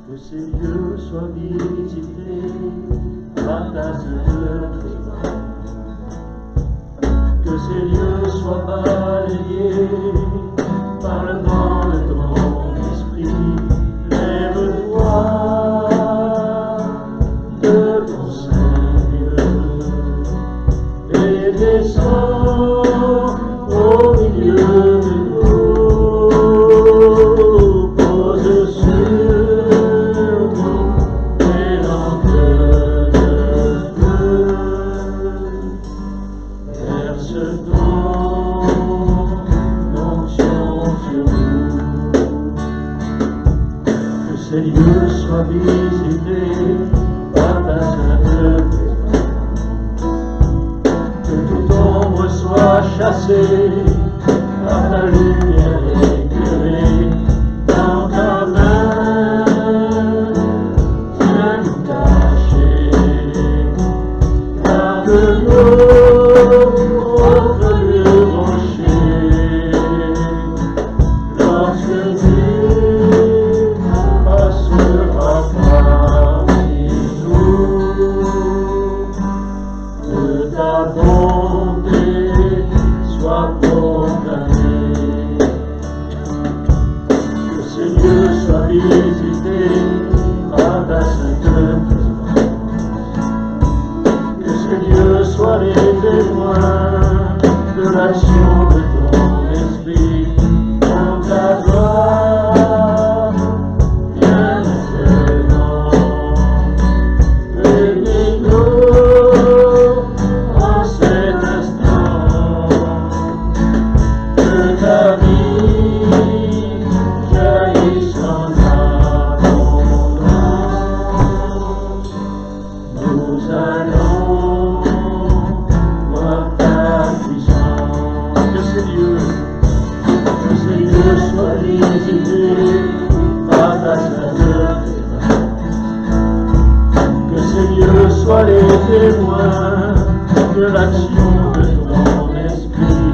Que ces lieux soient visités par ta sainte présence. Que ces lieux soient balayés par le vent de ton esprit. Lève-toi de ton saint lieu et descends au milieu de nous. Pose sur nous tes lampes de feu. Verse ton onction sur nous. Que ces lieux soient visités par ta sainte présence. Que toute ombre soit chassée par ta lumière éclairée. Dans ta main, viens-nous cacher. Garde-nous entre lieux rochers. Lorsque tu passeras parmi nous, que ta bonté soit proclamée. Que ces lieux soient visités par ta sainte présence. Que ces lieux soient les témoins de l'action de ton esprit. Dans ta gloire, viens maintenant. Bénis-nous en cet instant. Que ta vie jaillisse en abondance. Nous allons voir ta puissance. Que ces lieux soient visités par ta sainte présence. Que ces lieux soient les témoins de l'action de ton esprit.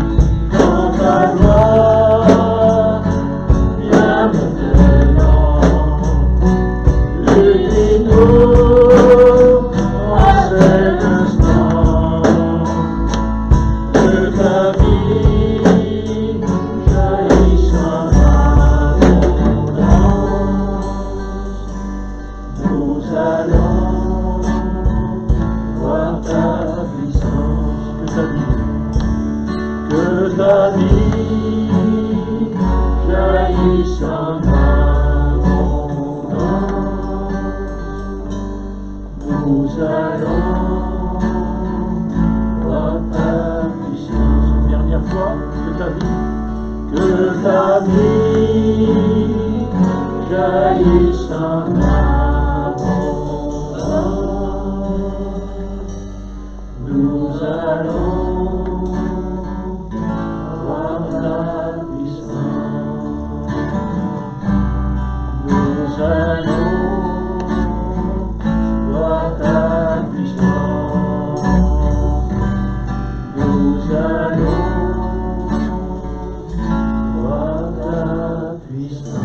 Dans ta gloire, viens maintenant. Unis-nous en cet instant. Que ta vie jaillisse en abondance. Nous allons voir ta puissance. Que ta vie jaillisse en abondance. Nous allons voir ta puissance. Une dernière fois, que ta vie jaillisse en abondance. Nous allons voir ta puissance. Nous allons voir ta puissance. Nous allons voir ta puissance.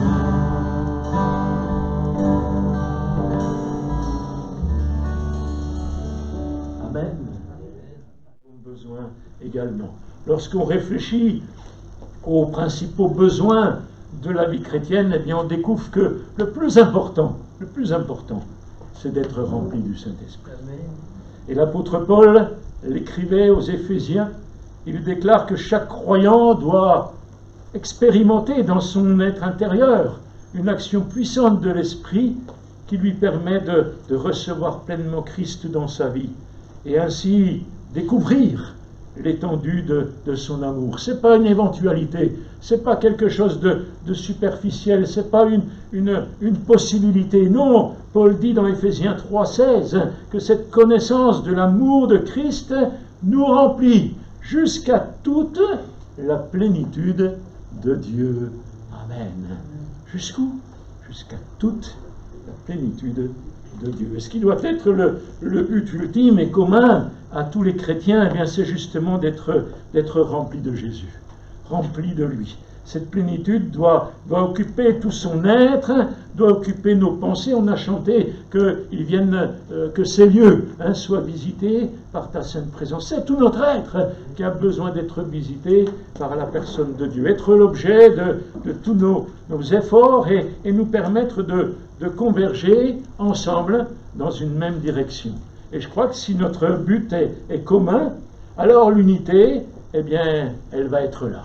Amen. Besoin également. Lorsqu'on réfléchit aux principaux besoins de la vie chrétienne, eh bien on découvre que le plus important, c'est d'être rempli du Saint-Esprit. Et l'apôtre Paul l'écrivait aux Éphésiens, il déclare que chaque croyant doit expérimenter dans son être intérieur une action puissante de l'Esprit qui lui permet de recevoir pleinement Christ dans sa vie et ainsi découvrir l'étendue de son amour. Ce n'est pas une éventualité, ce n'est pas quelque chose de superficiel, ce n'est pas une possibilité. Non, Paul dit dans Éphésiens 3,16 que cette connaissance de l'amour de Christ nous remplit jusqu'à toute la plénitude de Dieu. Amen. Jusqu'où? Jusqu'à toute la plénitude de Dieu. Et ce qui doit être le but ultime et commun à tous les chrétiens, eh bien, c'est justement d'être rempli de Jésus, rempli de lui. Cette plénitude doit occuper tout son être, doit occuper nos pensées. On a chanté que ces lieux soient visités par ta sainte présence. C'est tout notre être qui a besoin d'être visité par la personne de Dieu. Être l'objet de tous nos efforts et nous permettre de converger ensemble dans une même direction. Et je crois que si notre but est commun, alors l'unité, eh bien, elle va être là.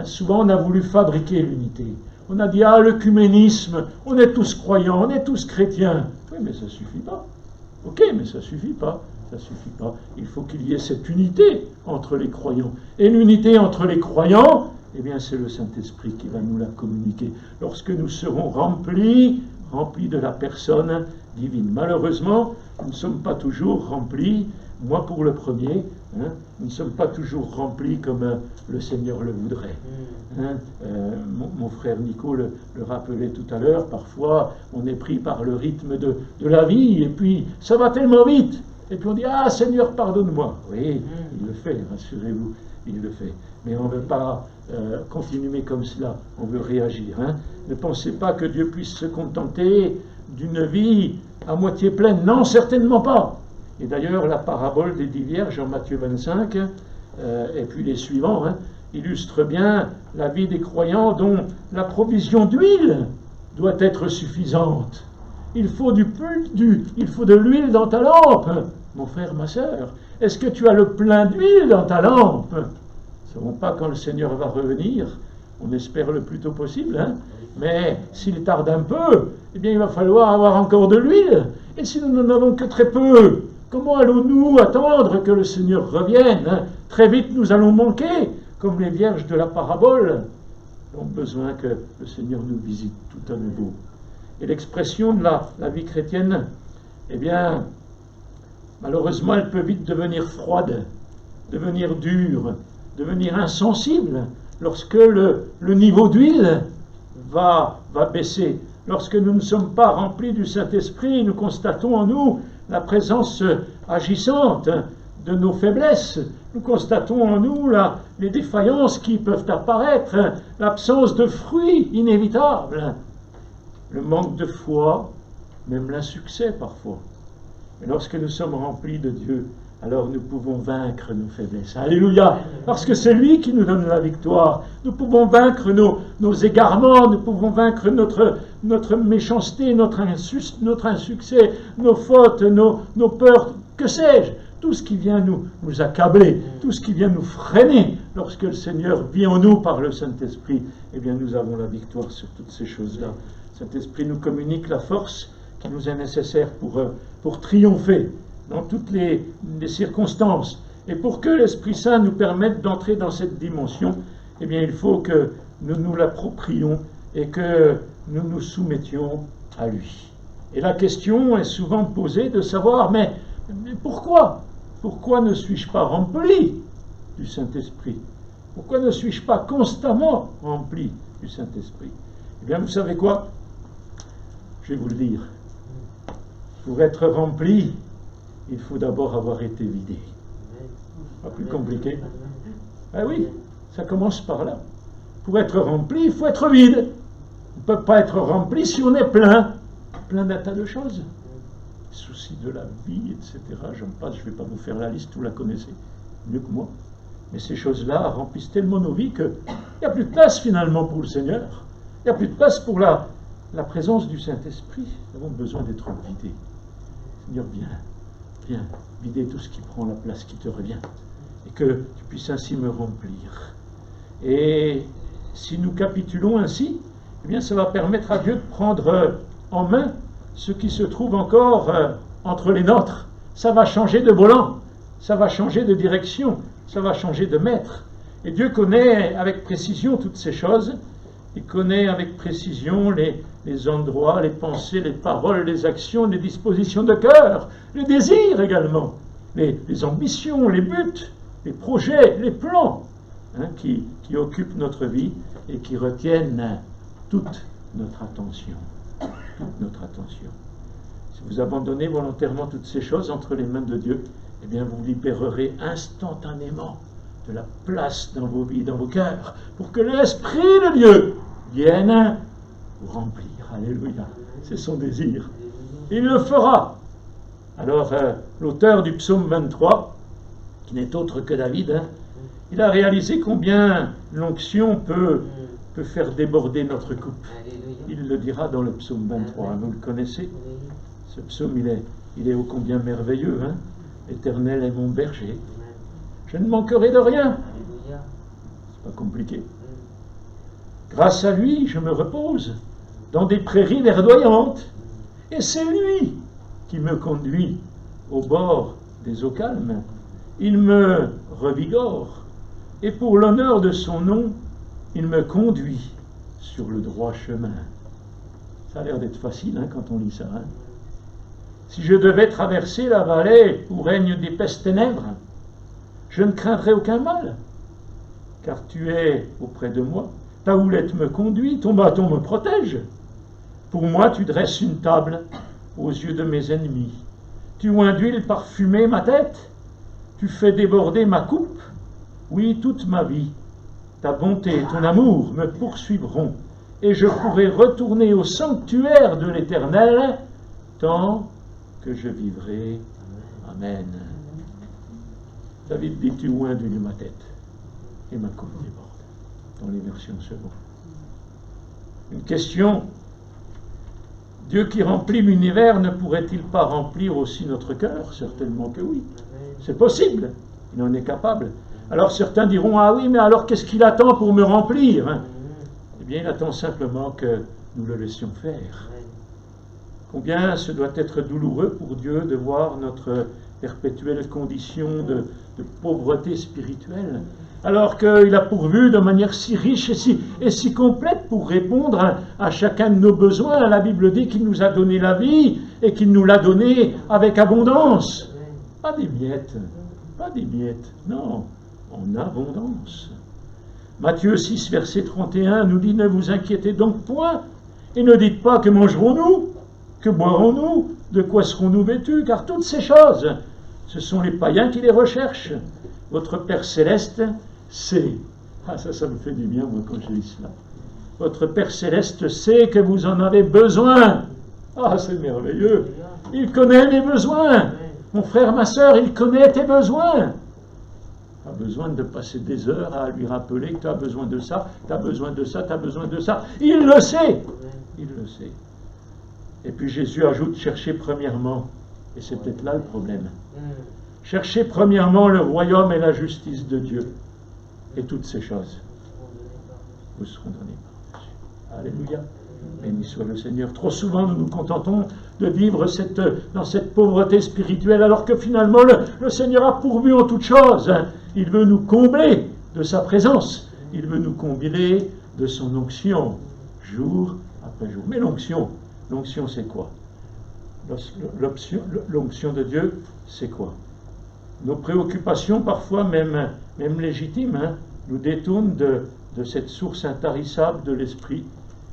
Souvent, on a voulu fabriquer l'unité. On a dit, l'œcuménisme, on est tous croyants, on est tous chrétiens. Oui, mais ça ne suffit pas. Ok, mais ça ne suffit pas. Ça suffit pas. Il faut qu'il y ait cette unité entre les croyants. Et l'unité entre les croyants, eh bien, c'est le Saint-Esprit qui va nous la communiquer. Lorsque nous serons remplis de la personne divine. Malheureusement, nous ne sommes pas toujours remplis, moi pour le premier, nous ne sommes pas toujours remplis comme le Seigneur le voudrait. Mon frère Nico le rappelait tout à l'heure, parfois on est pris par le rythme de la vie, et puis ça va tellement vite, et puis on dit « Seigneur, pardonne-moi ». Oui, il le fait, rassurez-vous, il le fait. Mais on ne veut pas continuer comme cela, on veut réagir. Ne pensez pas que Dieu puisse se contenter d'une vie à moitié pleine. Non, certainement pas. Et d'ailleurs, la parabole des 10 vierges en Matthieu 25, et puis les suivants, illustre bien la vie des croyants dont la provision d'huile doit être suffisante. Il faut de l'huile dans ta lampe, mon frère, ma sœur. Est-ce que tu as le plein d'huile dans ta lampe? Nous ne savons pas quand le Seigneur va revenir. On espère le plus tôt possible, mais s'il tarde un peu, eh bien il va falloir avoir encore de l'huile. Et si nous n'en avons que très peu, comment allons-nous attendre que le Seigneur revienne? Très vite nous allons manquer, comme les vierges de la parabole ont besoin que le Seigneur nous visite tout à nouveau. Et l'expression de la vie chrétienne, eh bien, malheureusement, elle peut vite devenir froide, devenir dure, devenir insensible, lorsque le niveau d'huile va baisser. Lorsque nous ne sommes pas remplis du Saint-Esprit, nous constatons en nous la présence agissante de nos faiblesses. Nous constatons en nous les défaillances qui peuvent apparaître, l'absence de fruits inévitables, le manque de foi, même l'insuccès parfois. Mais lorsque nous sommes remplis de Dieu, alors nous pouvons vaincre nos faiblesses. Alléluia! Parce que c'est lui qui nous donne la victoire. Nous pouvons vaincre nos égarements, nous pouvons vaincre notre méchanceté, notre insuccès, nos fautes, nos peurs, que sais-je? Tout ce qui vient nous accabler, tout ce qui vient nous freiner. Lorsque le Seigneur vit en nous par le Saint-Esprit, eh bien nous avons la victoire sur toutes ces choses-là. Le Saint-Esprit nous communique la force qui nous est nécessaire pour triompher dans toutes les circonstances. Et pour que l'Esprit Saint nous permette d'entrer dans cette dimension, eh bien, il faut que nous nous l'approprions et que nous nous soumettions à lui. Et la question est souvent posée de savoir, mais pourquoi? Pourquoi ne suis-je pas rempli du Saint-Esprit? Pourquoi ne suis-je pas constamment rempli du Saint-Esprit? Eh bien, vous savez quoi? Je vais vous le dire. Pour être rempli, il faut d'abord avoir été vidé. Pas plus compliqué. Ah oui, ça commence par là. Pour être rempli, il faut être vide. On ne peut pas être rempli si on est plein d'un tas de choses. Soucis de la vie, etc. J'en passe, je ne vais pas vous faire la liste, vous la connaissez mieux que moi. Mais ces choses-là remplissent tellement nos vies qu'il n'y a plus de place finalement pour le Seigneur. Il n'y a plus de place pour la présence du Saint-Esprit. Nous avons besoin d'être vidés. Seigneur, viens vider tout ce qui prend la place qui te revient, et que tu puisses ainsi me remplir. Et si nous capitulons ainsi, eh bien ça va permettre à Dieu de prendre en main ce qui se trouve encore entre les nôtres. Ça va changer de volant, ça va changer de direction, ça va changer de maître. Et Dieu connaît avec précision toutes ces choses. Il connaît avec précision les endroits, les pensées, les paroles, les actions, les dispositions de cœur, les désirs également, les ambitions, les buts, les projets, les plans qui occupent notre vie et qui retiennent toute notre attention. Toute notre attention. Si vous abandonnez volontairement toutes ces choses entre les mains de Dieu, eh bien vous libérerez instantanément de la place dans vos vies, dans vos cœurs, pour que l'Esprit de Dieu vienne vous remplir. Alléluia. C'est son désir. Il le fera. Alors, l'auteur du psaume 23, qui n'est autre que David, il a réalisé combien l'onction peut faire déborder notre coupe. Il le dira dans le psaume 23. Vous le connaissez? Ce psaume, il est ô combien merveilleux. L'Éternel est mon berger. Je ne manquerai de rien. C'est pas compliqué. Grâce à lui, je me repose dans des prairies verdoyantes. Et c'est lui qui me conduit au bord des eaux calmes. Il me revigore. Et pour l'honneur de son nom, il me conduit sur le droit chemin. Ça a l'air d'être facile quand on lit ça. Si je devais traverser la vallée où règnent d'épaisses ténèbres, je ne craindrai aucun mal, car tu es auprès de moi. Ta houlette me conduit, ton bâton me protège. Pour moi, tu dresses une table aux yeux de mes ennemis. Tu oins d'huile parfumée ma tête. Tu fais déborder ma coupe. Oui, toute ma vie, ta bonté et ton amour me poursuivront, et je pourrai retourner au sanctuaire de l'Éternel tant que je vivrai. Amen. David dit, tu oins d'huile ma tête, et ma coupe déborde, dans les versions secondes. Une question, Dieu qui remplit l'univers, ne pourrait-il pas remplir aussi notre cœur? Certainement que oui. C'est possible, il en est capable. Alors certains diront, ah oui, mais alors qu'est-ce qu'il attend pour me remplir? Eh bien, il attend simplement que nous le laissions faire. Combien ce doit être douloureux pour Dieu de voir notre perpétuelle condition de pauvreté spirituelle, alors qu'il a pourvu de manière si riche et si complète pour répondre à chacun de nos besoins. La Bible dit qu'il nous a donné la vie et qu'il nous l'a donnée avec abondance. Pas des miettes, non, en abondance. Matthieu 6, verset 31 nous dit, ne vous inquiétez donc point, et ne dites pas que mangerons-nous, que boirons-nous, de quoi serons-nous vêtus, car toutes ces choses, ce sont les païens qui les recherchent. Votre Père Céleste sait, ça me fait du bien moi quand je lis cela, votre Père Céleste sait que vous en avez besoin. Ah, c'est merveilleux, il connaît mes besoins. Mon frère, ma sœur, il connaît tes besoins. Tu as besoin de passer des heures à lui rappeler que tu as besoin de ça, tu as besoin de ça, tu as besoin de ça. Il le sait. Il le sait. Et puis Jésus ajoute, cherchez premièrement, et c'est peut-être là le problème, cherchez premièrement le royaume et la justice de Dieu, et toutes ces choses vous seront données par Dieu. Alléluia. Béni soit le Seigneur. Trop souvent, nous nous contentons de vivre dans cette pauvreté spirituelle, alors que finalement, le Seigneur a pourvu en toutes choses. Il veut nous combler de sa présence. Il veut nous combler de son onction, jour après jour. Mais l'onction, c'est quoi? L'onction de Dieu, c'est quoi? Nos préoccupations, parfois même légitimes, nous détournent de cette source intarissable de l'esprit,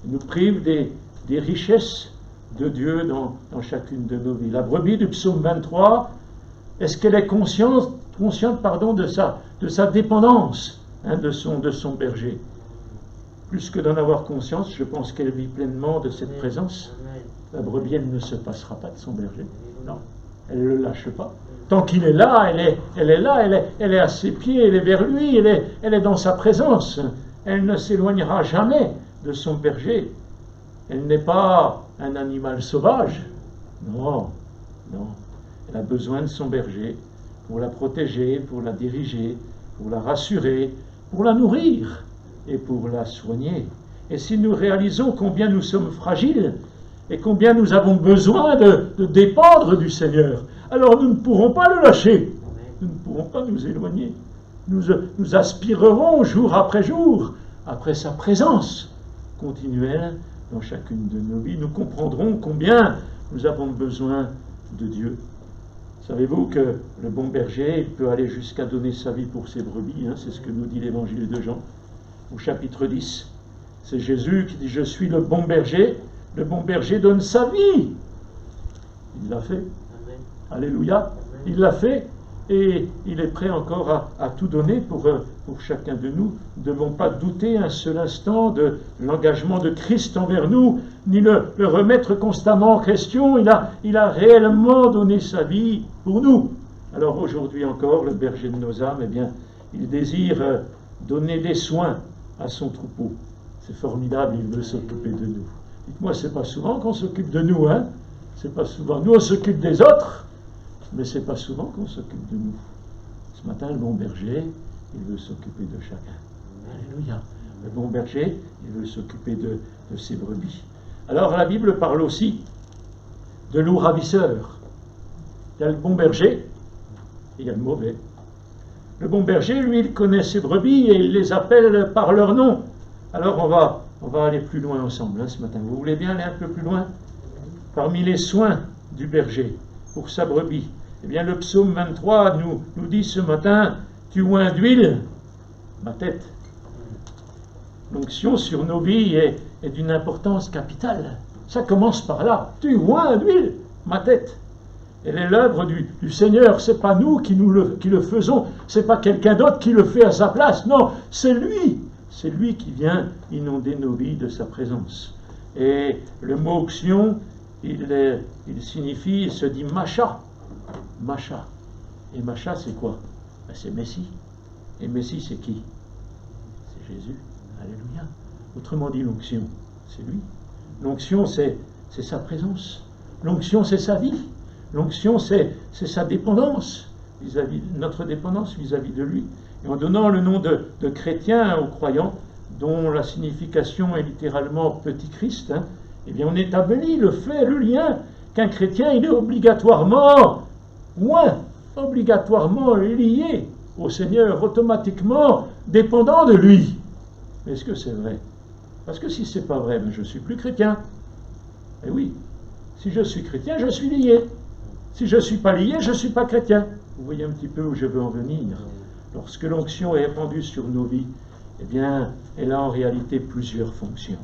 nous privent des richesses de Dieu dans chacune de nos vies. La brebis du psaume 23, est-ce qu'elle est consciente de sa dépendance de son berger? Plus que d'en avoir conscience, je pense qu'elle vit pleinement de cette présence. La brebis, elle ne se passera pas de son berger. Non, elle ne le lâche pas. Tant qu'il est là, elle est là, elle est à ses pieds, elle est vers lui, elle est dans sa présence. Elle ne s'éloignera jamais de son berger. Elle n'est pas un animal sauvage. Non. Elle a besoin de son berger pour la protéger, pour la diriger, pour la rassurer, pour la nourrir et pour la soigner. Et si nous réalisons combien nous sommes fragiles et combien nous avons besoin de dépendre du Seigneur, alors nous ne pourrons pas le lâcher. Nous ne pourrons pas nous éloigner. Nous aspirerons jour après jour après sa présence continuelle dans chacune de nos vies. Nous comprendrons combien nous avons besoin de Dieu. Savez-vous que le bon berger, il peut aller jusqu'à donner sa vie pour ses brebis, c'est ce que nous dit l'évangile de Jean, au chapitre 10. C'est Jésus qui dit, je suis le bon berger donne sa vie. Il l'a fait. Amen. Alléluia. Amen. Il l'a fait. et il est prêt encore à tout donner pour chacun de nous. Nous ne devons pas douter un seul instant de l'engagement de Christ envers nous, ni le remettre constamment en question. Il a réellement donné sa vie pour nous. Alors aujourd'hui encore, le berger de nos âmes, eh bien, il désire donner des soins à son troupeau. C'est formidable, il veut s'occuper de nous. Dites-moi, c'est pas souvent qu'on s'occupe de nous, hein? C'est pas souvent. Nous, on s'occupe des autres, mais c'est pas souvent qu'on s'occupe de nous. Ce matin, le bon berger, il veut s'occuper de chacun. Alléluia. Le bon berger, il veut s'occuper de ses brebis. Alors, la Bible parle aussi de loup ravisseur. Il y a le bon berger, et il y a le mauvais. Le bon berger, lui, il connaît ses brebis et il les appelle par leur nom. Alors, on va aller plus loin ensemble, hein, ce matin. Vous voulez bien aller un peu plus loin? Parmi les soins du berger pour sa brebis, eh bien, le psaume 23 nous dit ce matin, tu oins d'huile ma tête. L'onction sur nos vies est d'une importance capitale. Ça commence par là. Tu oins d'huile ma tête. Elle est l'œuvre du Seigneur. C'est pas nous qui le faisons. C'est pas quelqu'un d'autre qui le fait à sa place. Non, c'est lui. C'est lui qui vient inonder nos vies de sa présence. Et le mot onction, il signifie, il se dit Macha. Macha. Et Macha, c'est quoi? Ben, c'est Messie. Et Messie, c'est qui? C'est Jésus. Alléluia. Autrement dit, l'onction, c'est lui. L'onction, c'est sa présence. L'onction, c'est sa vie. L'onction, c'est sa dépendance, notre dépendance vis-à-vis de lui. Et en donnant le nom de chrétien aux croyants, dont la signification est littéralement petit Christ, hein, eh bien on établit le fait, le lien, qu'un chrétien, il est obligatoirement lié au Seigneur, automatiquement dépendant de lui. Mais est-ce que c'est vrai? Parce que si c'est pas vrai, ben je ne suis plus chrétien. Et oui, si je suis chrétien, je suis lié. Si je ne suis pas lié, je ne suis pas chrétien. Vous voyez un petit peu où je veux en venir. Lorsque l'onction est répandue sur nos vies, eh bien, elle a en réalité plusieurs fonctions.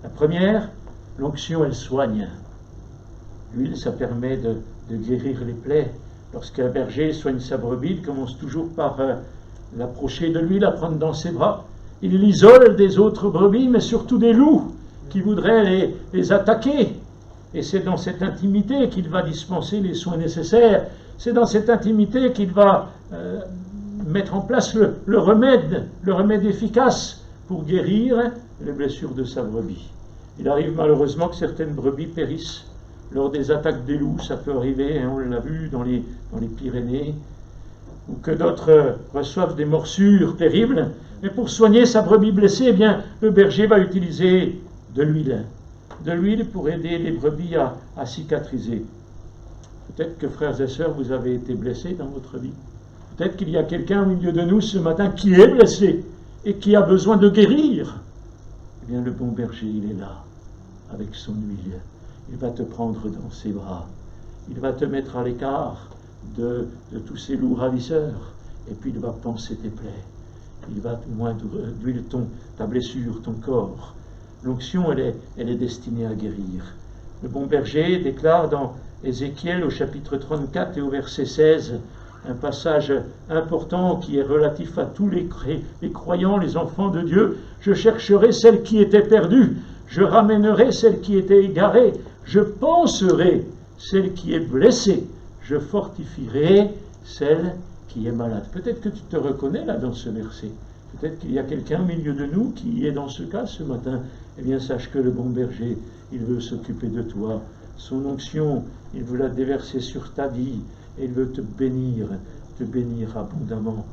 La première, l'onction, elle soigne. L'huile, ça permet de guérir les plaies. Lorsqu'un berger soigne sa brebis, il commence toujours par l'approcher de lui, la prendre dans ses bras. Il l'isole des autres brebis, mais surtout des loups qui voudraient les attaquer. Et c'est dans cette intimité qu'il va dispenser les soins nécessaires. C'est dans cette intimité qu'il va mettre en place le remède efficace pour guérir les blessures de sa brebis. Il arrive malheureusement que certaines brebis périssent lors des attaques des loups. Ça peut arriver, hein, on l'a vu dans les Pyrénées, ou que d'autres reçoivent des morsures terribles. Mais pour soigner sa brebis blessée, eh bien, le berger va utiliser de l'huile pour aider les brebis à cicatriser. Peut-être que, frères et sœurs, vous avez été blessés dans votre vie. Peut-être qu'il y a quelqu'un au milieu de nous ce matin qui est blessé et qui a besoin de guérir. Eh bien, le bon berger, il est là, avec son huile. Il va te prendre dans ses bras. Il va te mettre à l'écart de tous ces loups ravisseurs. Et puis, il va panser tes plaies. Il va moindre d'huile ta blessure, ton corps. L'onction, elle est destinée à guérir. Le bon berger déclare dans Ézéchiel au chapitre 34 et au verset 16, un passage important qui est relatif à tous les croyants, les enfants de Dieu. Je chercherai celle qui était perdue, je ramènerai celle qui était égarée, je panserai celle qui est blessée, je fortifierai celle qui est malade. Peut-être que tu te reconnais là dans ce verset. Peut-être qu'il y a quelqu'un au milieu de nous qui est dans ce cas ce matin. Eh bien, sache que le bon berger, il veut s'occuper de toi. Son onction, il veut la déverser sur ta vie et il veut te bénir abondamment.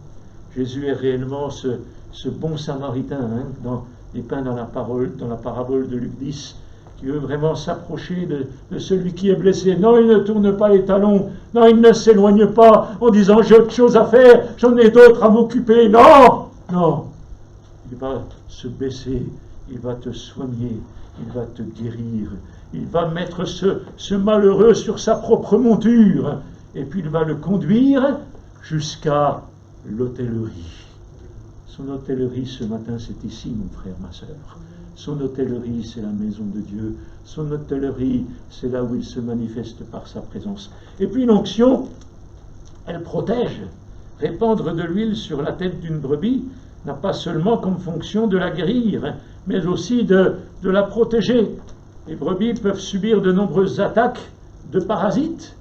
Jésus est réellement ce bon samaritain, hein, dépeint dans la parabole de Luc 10, qui veut vraiment s'approcher de celui qui est blessé. Non, il ne tourne pas les talons. Non, il ne s'éloigne pas en disant « j'ai autre chose à faire, j'en ai d'autres à m'occuper. » Non, non. Il va se baisser, il va te soigner, il va te guérir. Il va mettre ce malheureux sur sa propre monture et puis il va le conduire jusqu'à l'hôtellerie. Son hôtellerie ce matin, c'est ici, mon frère, ma sœur. Son hôtellerie, c'est la maison de Dieu. Son hôtellerie, c'est là où il se manifeste par sa présence. Et puis l'onction, elle protège. Répandre de l'huile sur la tête d'une brebis n'a pas seulement comme fonction de la guérir, mais aussi de la protéger. Les brebis peuvent subir de nombreuses attaques de parasites,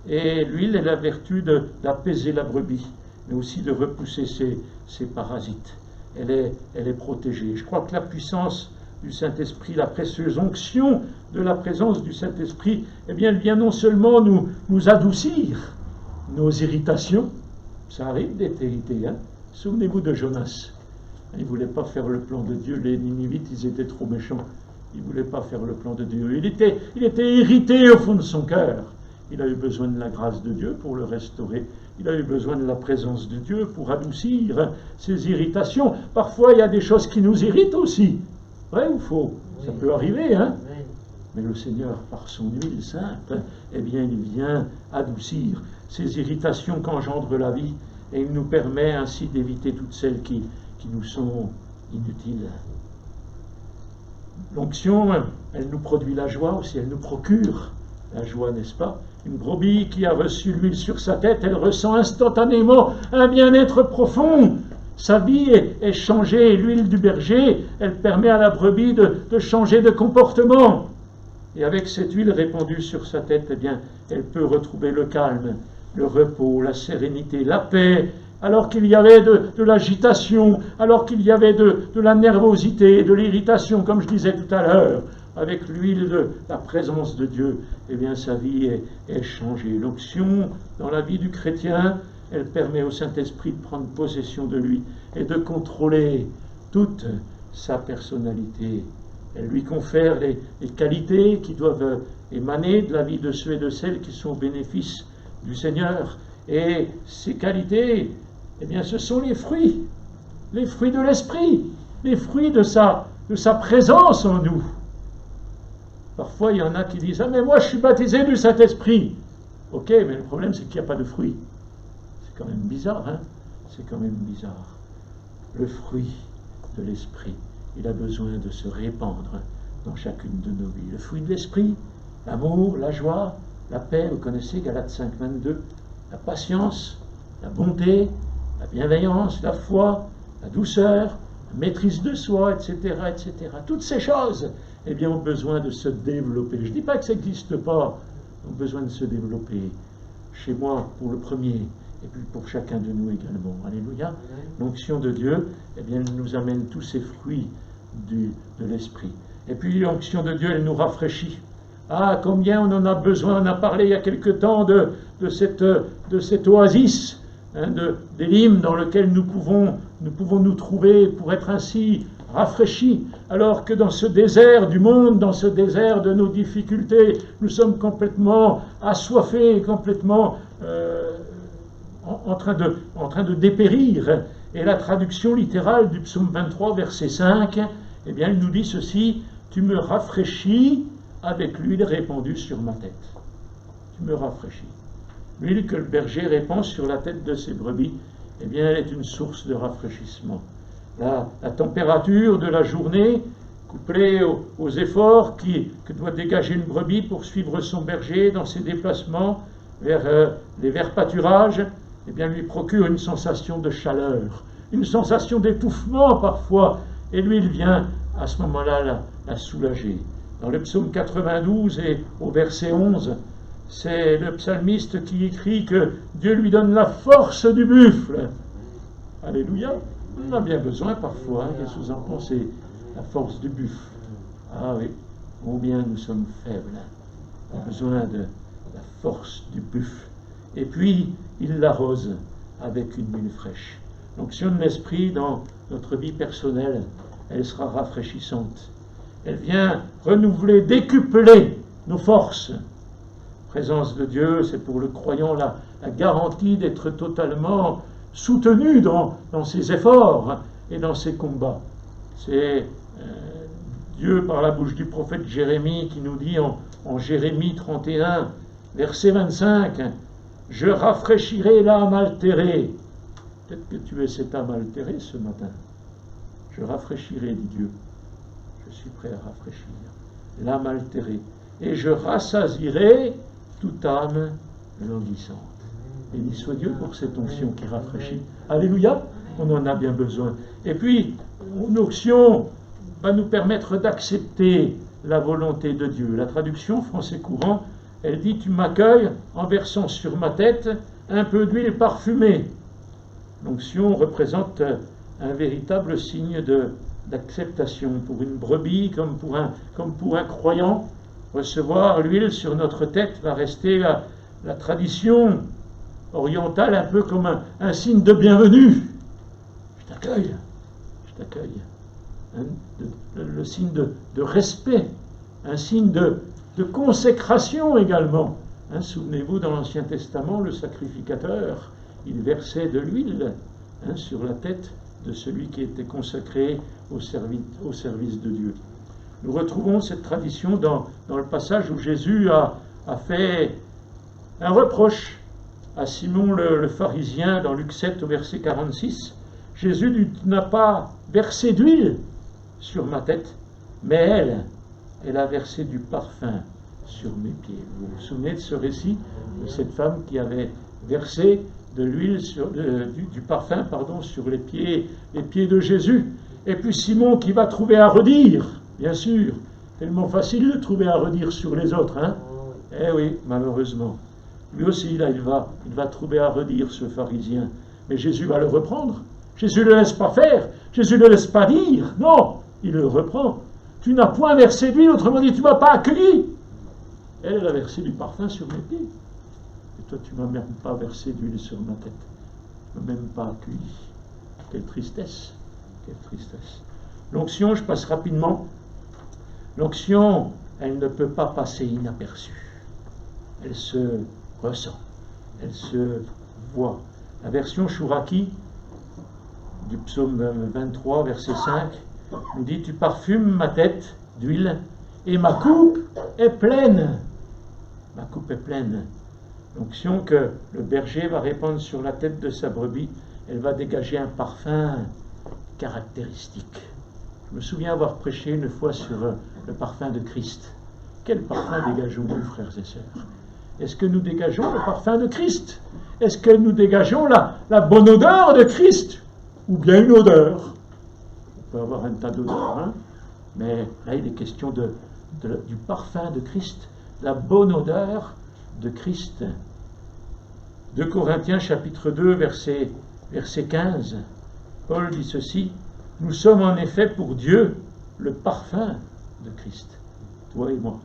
et l'huile est la vertu d'apaiser la brebis, mais aussi de repousser ces parasites. Elle est protégée. Je crois que la puissance du Saint-Esprit, la précieuse onction de la présence du Saint-Esprit, eh bien, elle vient non seulement nous adoucir nos irritations, ça arrive d'être irrité, hein. Souvenez-vous de Jonas. Il ne voulait pas faire le plan de Dieu. Les Ninivites, ils étaient trop méchants. Il ne voulait pas faire le plan de Dieu. Il était irrité au fond de son cœur. Il a eu besoin de la grâce de Dieu pour le restaurer. Il a eu besoin de la présence de Dieu pour adoucir ses irritations. Parfois, il y a des choses qui nous irritent aussi. Vrai ou faux? Oui. Ça peut arriver, hein? Oui. Mais le Seigneur, par son huile sainte, eh bien, il vient adoucir ces irritations qu'engendre la vie, et il nous permet ainsi d'éviter toutes celles qui nous sont inutiles. L'onction, elle nous produit la joie aussi, elle nous procure la joie, n'est-ce pas? Une brebis qui a reçu l'huile sur sa tête, elle ressent instantanément un bien-être profond. Sa vie est changée, et l'huile du berger, elle permet à la brebis de changer de comportement. Et avec cette huile répandue sur sa tête, eh bien, elle peut retrouver le calme, le repos, la sérénité, la paix, alors qu'il y avait de l'agitation, alors qu'il y avait de la nervosité, de l'irritation, comme je disais tout à l'heure. Avec l'huile de la présence de Dieu, eh bien, sa vie est changée. L'onction dans la vie du chrétien, elle permet au Saint-Esprit de prendre possession de lui et de contrôler toute sa personnalité. Elle lui confère les qualités qui doivent émaner de la vie de ceux et de celles qui sont au bénéfice du Seigneur. Et ces qualités, eh bien, ce sont les fruits de l'Esprit, les fruits de sa présence en nous. Parfois, il y en a qui disent « Ah, mais moi, je suis baptisé du Saint-Esprit. » Ok, mais le problème, c'est qu'il n'y a pas de fruits. C'est quand même bizarre, hein? C'est quand même bizarre. Le fruit de l'Esprit, il a besoin de se répandre dans chacune de nos vies. Le fruit de l'Esprit, l'amour, la joie, la paix, vous connaissez Galates 5, 22, la patience, la bonté, la bienveillance, la foi, la douceur, la maîtrise de soi, etc., etc. Toutes ces choses, eh bien, ont besoin de se développer. Je ne dis pas que ça n'existe pas, ont besoin de se développer. Chez moi, pour le premier, et puis pour chacun de nous également. Alléluia. L'onction de Dieu, eh bien, elle nous amène tous ces fruits de l'Esprit. Et puis l'onction de Dieu, elle nous rafraîchit. Ah, combien on en a besoin. On a parlé il y a quelque temps de cette oasis, hein, d'Élim, dans lequel nous pouvons nous trouver pour être ainsi rafraîchis, alors que dans ce désert du monde, dans ce désert de nos difficultés, nous sommes complètement assoiffés, complètement en train de dépérir. Et la traduction littérale du psaume 23, verset 5, eh bien, il nous dit ceci: tu me rafraîchis avec l'huile répandue sur ma tête. Tu me rafraîchis. L'huile que le berger répand sur la tête de ses brebis, eh bien, elle est une source de rafraîchissement. La température de la journée, couplée aux efforts que doit dégager une brebis pour suivre son berger dans ses déplacements vers les verts pâturages, eh bien, lui procure une sensation de chaleur, une sensation d'étouffement parfois, et l'huile vient à ce moment-là la soulager. Dans le psaume 92 et au verset 11, c'est le psalmiste qui écrit que Dieu lui donne la force du buffle. Alléluia. On en a bien besoin parfois, hein, qu'est-ce que vous en pensez? La force du buffle. Ah oui, combien nous sommes faibles. On a besoin de la force du buffle. Et puis, il l'arrose avec une huile fraîche. L'onction de l'Esprit dans notre vie personnelle, elle sera rafraîchissante. Elle vient renouveler, décupler nos forces. La présence de Dieu, c'est pour le croyant la garantie d'être totalement soutenu dans ses efforts et dans ses combats. C'est Dieu, par la bouche du prophète Jérémie, qui nous dit en Jérémie 31, verset 25, « Je rafraîchirai l'âme altérée. » Peut-être que tu es cette âme altérée ce matin. Je rafraîchirai, dit Dieu. Je suis prêt à rafraîchir l'âme altérée. Et je rassasirai toute âme languissante. Béni soit Dieu pour cette onction qui rafraîchit. Alléluia, on en a bien besoin. Et puis, une onction va nous permettre d'accepter la volonté de Dieu. La traduction français courant, elle dit « Tu m'accueilles en versant sur ma tête un peu d'huile parfumée ». L'onction représente un véritable signe d'acceptation pour une brebis comme pour un croyant. Recevoir l'huile sur notre tête va rester la tradition orientale, un peu comme un signe de bienvenue. Je t'accueille. Le signe de respect, un signe de consécration également. Souvenez-vous, dans l'Ancien Testament, le sacrificateur, il versait de l'huile sur la tête de celui qui était consacré au service de Dieu. Nous retrouvons cette tradition dans le passage où Jésus a fait un reproche à Simon le pharisien dans Luc 7 au verset 46. Jésus dit « Tu n'as pas versé d'huile sur ma tête, mais elle a versé du parfum sur mes pieds. » Vous vous souvenez de ce récit de cette femme qui avait versé de l'huile, du parfum sur les pieds de Jésus. Et puis Simon qui va trouver à redire, bien sûr, tellement facile de trouver à redire sur les autres, hein. Eh oui, malheureusement. Lui aussi, là, il va trouver à redire, ce pharisien. Mais Jésus va le reprendre. Jésus ne le laisse pas faire. Jésus ne le laisse pas dire. Non, il le reprend. Tu n'as point versé d'huile, autrement dit, tu ne m'as pas accueilli. Elle a versé du parfum sur mes pieds. Et toi, tu ne m'as même pas versé d'huile sur ma tête. Tu ne m'as même pas accueilli. Quelle tristesse. Quelle tristesse. L'onction, je passe rapidement. L'onction, elle ne peut pas passer inaperçue. Elle se ressent. Elle se voit. La version Chouraki du psaume 23, verset 5, nous dit « Tu parfumes ma tête d'huile et ma coupe est pleine. » Ma coupe est pleine. L'onction que le berger va répandre sur la tête de sa brebis, elle va dégager un parfum caractéristique. Je me souviens avoir prêché une fois sur le parfum de Christ. Quel parfum dégageons-nous, frères et sœurs? Est-ce que nous dégageons le parfum de Christ? Est-ce que nous dégageons la bonne odeur de Christ? Ou bien une odeur? On peut avoir un tas d'odeurs, hein? Mais là il est question du parfum de Christ, la bonne odeur de Christ. 2 Corinthiens chapitre 2 verset 15, Paul dit ceci: nous sommes en effet pour Dieu le parfum de Christ, toi et moi,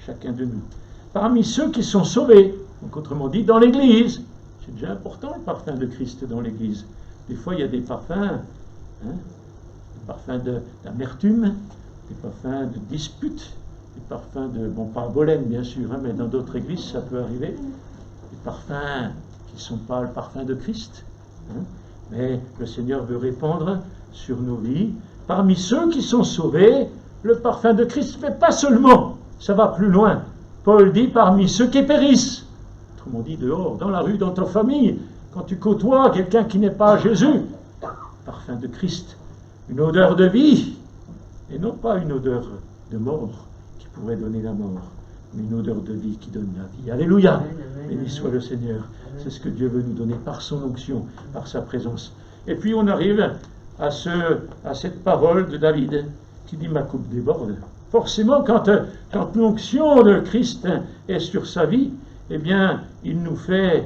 chacun de nous, parmi ceux qui sont sauvés, donc autrement dit dans l'Église. C'est déjà important le parfum de Christ dans l'Église. Des fois il y a des parfums, des parfums d'amertume, des parfums de dispute, des parfums de, bon pas à Bolène bien sûr, mais dans d'autres églises ça peut arriver, des parfums qui ne sont pas le parfum de Christ, mais le Seigneur veut répandre sur nos vies, parmi ceux qui sont sauvés, le parfum de Christ, mais pas seulement, ça va plus loin. Paul dit parmi ceux qui périssent, autrement dit dehors, dans la rue, dans ta famille, quand tu côtoies quelqu'un qui n'est pas Jésus, parfum de Christ, une odeur de vie, et non pas une odeur de mort qui pourrait donner la mort, mais une odeur de vie qui donne la vie. Alléluia, béni soit le Seigneur. C'est ce que Dieu veut nous donner par son onction, par sa présence. Et puis on arrive à cette parole de David qui dit « ma coupe déborde ». Forcément, quand l'onction de Christ est sur sa vie, eh bien, il nous fait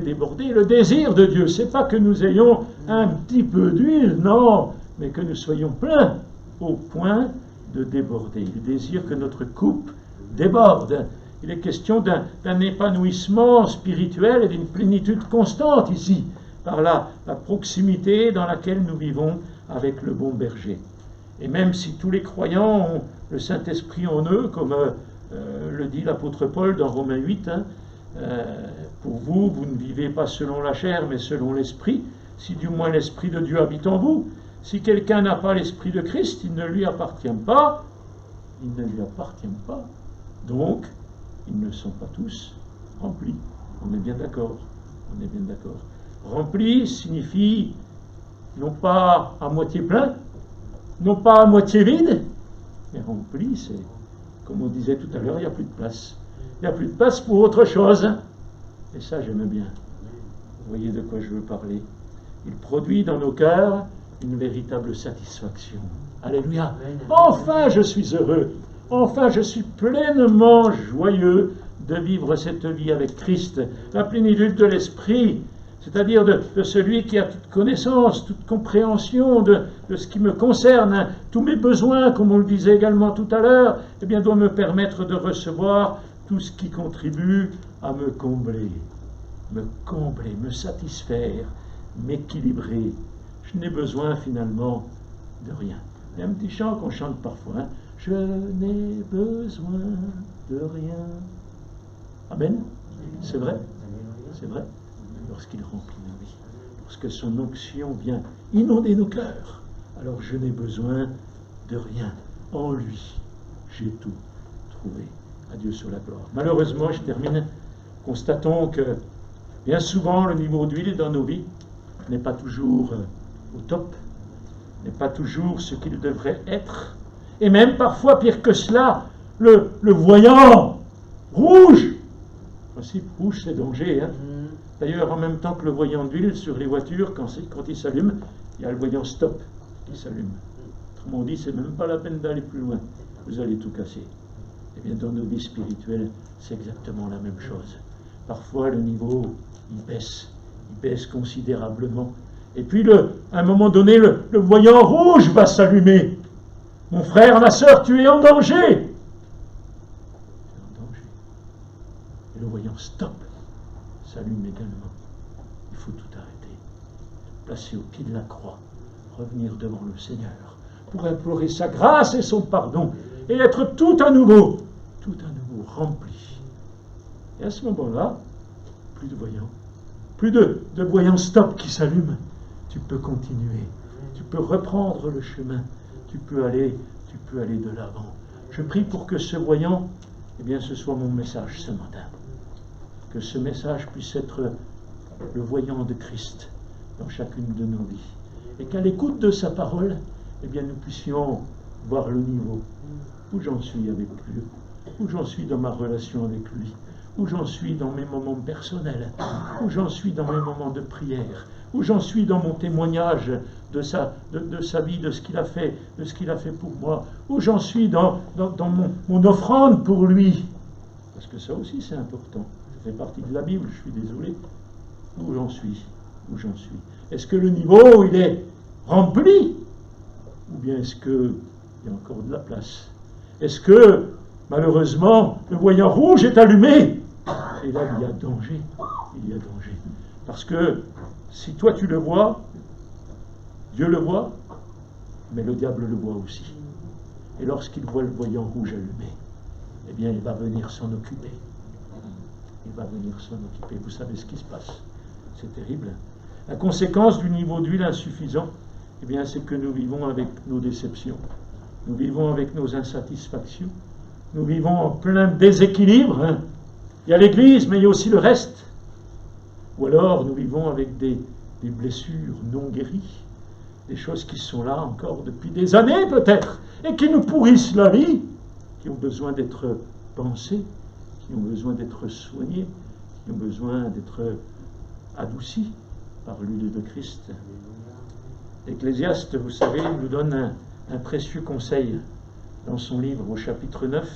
déborder. Le désir de Dieu, c'est pas que nous ayons un petit peu d'huile, non, mais que nous soyons pleins au point de déborder. Il désire que notre coupe déborde. Il est question d'un épanouissement spirituel et d'une plénitude constante ici, par la proximité dans laquelle nous vivons avec le bon berger. Et même si tous les croyants ont le Saint-Esprit en eux, comme le dit l'apôtre Paul dans Romains 8, pour vous, vous ne vivez pas selon la chair, mais selon l'Esprit, si du moins l'Esprit de Dieu habite en vous. Si quelqu'un n'a pas l'Esprit de Christ, il ne lui appartient pas. Il ne lui appartient pas. Donc, ils ne sont pas tous remplis. On est bien d'accord. On est bien d'accord. Rempli signifie non pas à moitié plein, non pas à moitié vide, mais rempli, c'est, comme on disait tout à l'heure, il n'y a plus de place. Il n'y a plus de place pour autre chose. Et ça, j'aime bien. Vous voyez de quoi je veux parler. Il produit dans nos cœurs une véritable satisfaction. Alléluia. Enfin, je suis heureux. Enfin, je suis pleinement joyeux de vivre cette vie avec Christ. La plénitude de l'esprit, c'est-à-dire de celui qui a toute connaissance, toute compréhension de ce qui me concerne, hein. Tous mes besoins, comme on le disait également tout à l'heure, eh bien, doit me permettre de recevoir tout ce qui contribue à me combler, me satisfaire, m'équilibrer. Je n'ai besoin finalement de rien. Il y a un petit chant qu'on chante parfois, hein. Je n'ai besoin de rien. Amen. C'est vrai. C'est vrai. Lorsqu'il remplit nos vies, lorsque son onction vient inonder nos cœurs, alors je n'ai besoin de rien. En lui, j'ai tout trouvé. À Dieu soit la gloire. Malheureusement, je termine. Constatons que bien souvent le niveau d'huile dans nos vies n'est pas toujours au top, n'est pas toujours ce qu'il devrait être, et même parfois pire que cela, le voyant rouge. Le principe rouge, c'est danger, hein. D'ailleurs, en même temps que le voyant d'huile sur les voitures, quand il s'allume, il y a le voyant stop qui s'allume. Autrement dit, c'est même pas la peine d'aller plus loin. Vous allez tout casser. Eh bien, dans nos vies spirituelles, c'est exactement la même chose. Parfois, le niveau, il baisse considérablement. Et puis, à un moment donné, le voyant rouge va s'allumer. Mon frère, ma sœur, tu es en danger. Tu es en danger. Et le voyant stop s'allume également. Il faut tout arrêter. Placer au pied de la croix. Revenir devant le Seigneur pour implorer sa grâce et son pardon et être tout à nouveau rempli. Et à ce moment-là, plus de voyants, plus de voyants stop qui s'allument. Tu peux continuer. Tu peux reprendre le chemin. Tu peux aller de l'avant. Je prie pour que ce voyant, eh bien, ce soit mon message ce matin. Que ce message puisse être le voyant de Christ dans chacune de nos vies. Et qu'à l'écoute de sa parole, eh bien, nous puissions voir le niveau où j'en suis avec lui, où j'en suis dans ma relation avec lui, où j'en suis dans mes moments personnels, où j'en suis dans mes moments de prière, où j'en suis dans mon témoignage de sa vie, de ce qu'il a fait, pour moi, où j'en suis dans mon offrande pour lui. Parce que ça aussi c'est important. Ça fait partie de la Bible, je suis désolé. Où j'en suis. Est-ce que le niveau, il est rempli? Ou bien est-ce qu'il y a encore de la place? Est-ce que, malheureusement, le voyant rouge est allumé? Et là, il y a danger. Parce que si toi tu le vois, Dieu le voit, mais le diable le voit aussi. Et lorsqu'il voit le voyant rouge allumé, eh bien, il va venir s'en occuper. Vous savez ce qui se passe. C'est terrible. La conséquence du niveau d'huile insuffisant, eh bien, c'est que nous vivons avec nos déceptions. Nous vivons avec nos insatisfactions. Nous vivons en plein déséquilibre. Hein. Il y a l'Église, mais il y a aussi le reste. Ou alors, nous vivons avec des blessures non guéries. Des choses qui sont là encore depuis des années, peut-être, et qui nous pourrissent la vie, qui ont besoin d'être pensées, qui ont besoin d'être soignés, qui ont besoin d'être adoucis par l'huile de Christ. L'Ecclésiaste, vous savez, nous donne un précieux conseil dans son livre au chapitre 9,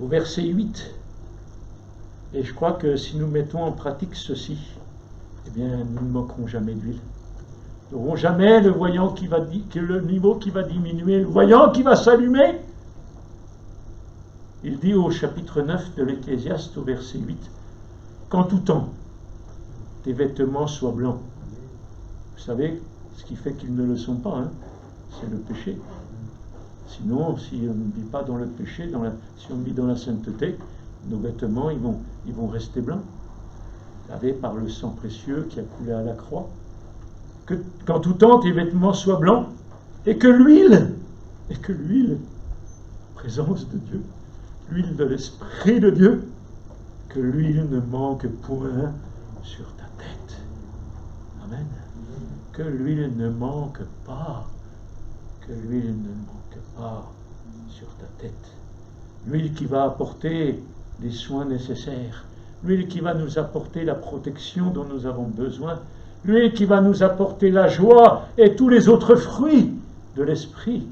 au verset 8. Et je crois que si nous mettons en pratique ceci, eh bien, nous ne manquerons jamais d'huile. Nous n'aurons jamais le voyant le niveau qui va diminuer, le voyant qui va s'allumer. Il dit au chapitre 9 de l'Ecclésiaste, au verset 8, « Qu'en tout temps, tes vêtements soient blancs. » Vous savez, ce qui fait qu'ils ne le sont pas, hein, c'est le péché. Sinon, si on ne vit pas dans le péché, si on vit dans la sainteté, nos vêtements, ils vont rester blancs, lavés par le sang précieux qui a coulé à la croix. Qu'en tout temps, tes vêtements soient blancs, et que l'huile, présence de Dieu, l'huile de l'Esprit de Dieu, que l'huile ne manque point sur ta tête. Amen. Que l'huile ne manque pas. Que l'huile ne manque pas sur ta tête. L'huile qui va apporter les soins nécessaires. l'huile qui va nous apporter la protection dont nous avons besoin, l'huile qui va nous apporter la joie et tous les autres fruits de l'esprit,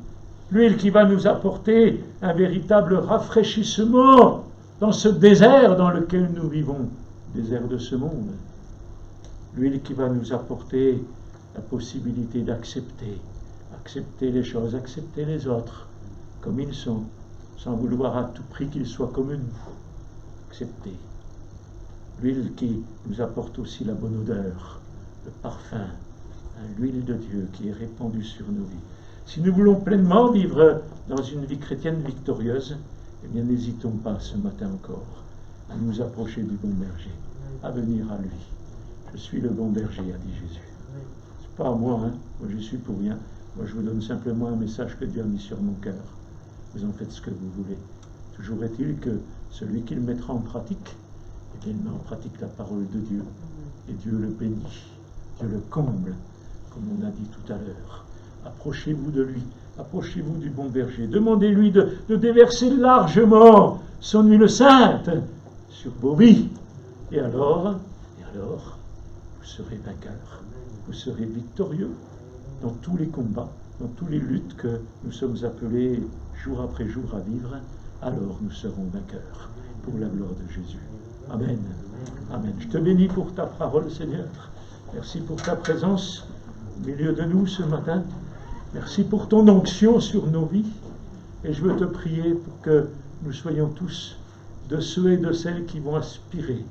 l'huile qui va nous apporter un véritable rafraîchissement dans ce désert dans lequel nous vivons, désert de ce monde, l'huile qui va nous apporter la possibilité d'accepter les choses, accepter les autres comme ils sont, sans vouloir à tout prix qu'ils soient comme nous. Accepter. L'huile qui nous apporte aussi la bonne odeur, le parfum, l'huile de Dieu qui est répandue sur nos vies. Si nous voulons pleinement vivre dans une vie chrétienne victorieuse, eh bien n'hésitons pas ce matin encore à nous approcher du bon berger, à venir à lui. Je suis le bon berger, a dit Jésus. C'est pas à moi, hein. Moi j'y suis pour rien. Moi je vous donne simplement un message que Dieu a mis sur mon cœur. Vous en faites ce que vous voulez. Toujours est-il que celui qui le mettra en pratique, eh bien, il met en pratique la parole de Dieu. Et Dieu le bénit, Dieu le comble, comme on a dit tout à l'heure. Approchez-vous de lui, approchez-vous du bon berger. Demandez-lui de déverser largement son huile sainte sur vos vies. Et alors, vous serez vainqueurs. Vous serez victorieux dans tous les combats, dans toutes les luttes que nous sommes appelés jour après jour à vivre. Alors nous serons vainqueurs pour la gloire de Jésus. Amen. Amen. Je te bénis pour ta parole, Seigneur. Merci pour ta présence au milieu de nous ce matin. Merci pour ton onction sur nos vies. Et je veux te prier pour que nous soyons tous de ceux et de celles qui vont aspirer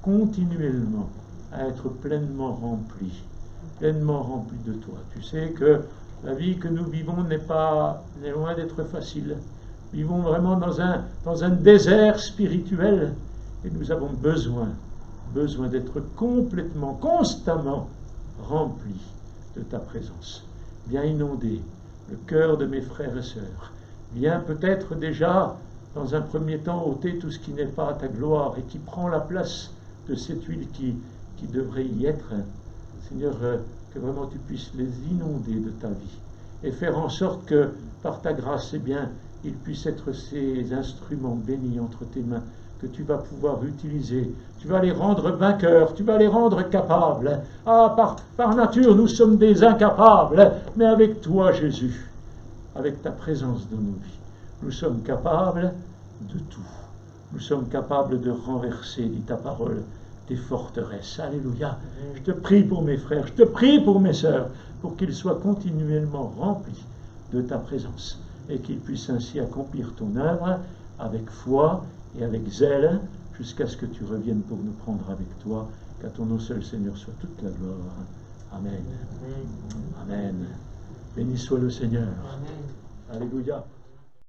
continuellement à être pleinement remplis de toi. Tu sais que la vie que nous vivons n'est loin d'être facile. Nous vivons vraiment dans un désert spirituel et nous avons besoin d'être complètement, constamment remplis de ta présence. Viens inonder le cœur de mes frères et sœurs. Viens peut-être déjà, dans un premier temps, ôter tout ce qui n'est pas à ta gloire et qui prend la place de cette huile qui devrait y être. Seigneur, que vraiment tu puisses les inonder de ta vie et faire en sorte que, par ta grâce, eh bien, ils puissent être ces instruments bénis entre tes mains que tu vas pouvoir utiliser. Tu vas les rendre vainqueurs, tu vas les rendre capables. Ah, par nature, nous sommes des incapables, mais avec toi, Jésus, avec ta présence dans nos vies, nous sommes capables de tout. Nous sommes capables de renverser, dit ta parole, des forteresses. Alléluia. Je te prie pour mes frères, je te prie pour mes sœurs, pour qu'ils soient continuellement remplis de ta présence et qu'ils puissent ainsi accomplir ton œuvre avec foi et avec zèle jusqu'à ce que tu reviennes pour nous prendre avec toi, qu'à ton nom seul, Seigneur, soit toute la gloire. Amen. Amen. Béni soit le Seigneur. Alléluia.